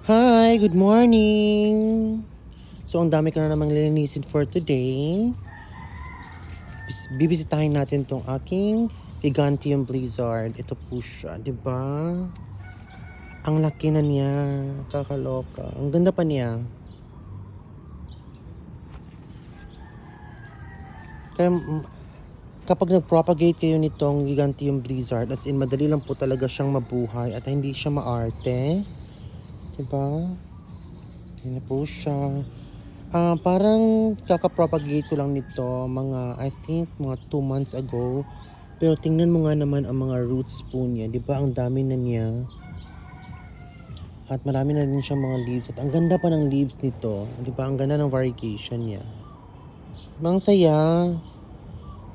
Hi, good morning! So, ang dami ko na namang lilinisin for today. Bibisitahin natin tong aking Gigantium Blizzard. Ito po siya, di ba? Ang laki na niya. Kakaloka. Ang ganda pa niya. Kaya, kapag nag-propagate kayo nitong Gigantium Blizzard, as in, madali lang po talaga siyang mabuhay at hindi siya maarte. Diba? Yan na po siya. Parang kaka-propagate ko lang nito mga, I think, mga 2 months ago. Pero tingnan mo nga naman ang mga roots po niya. Di ba? Ang dami na niya. At marami na rin siyang mga leaves. At ang ganda pa ng leaves nito. Di ba? Ang ganda ng variegation niya. Ang saya.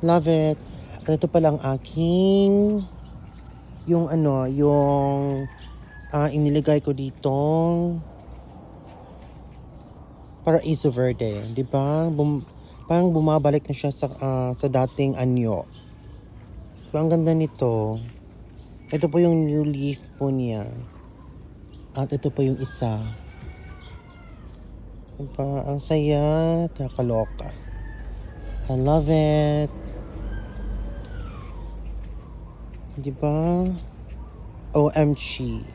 Love it. At ito pala ang aking yung iniligay ko ditong Paraiso Verde, 'di ba? Parang bumabalik na siya sa dating anyo. So, ang ganda nito. Ito po yung new leaf po niya. At ito po yung isa. Diba? Ang saya. Nakakaloka. I love it. Diba? OMG.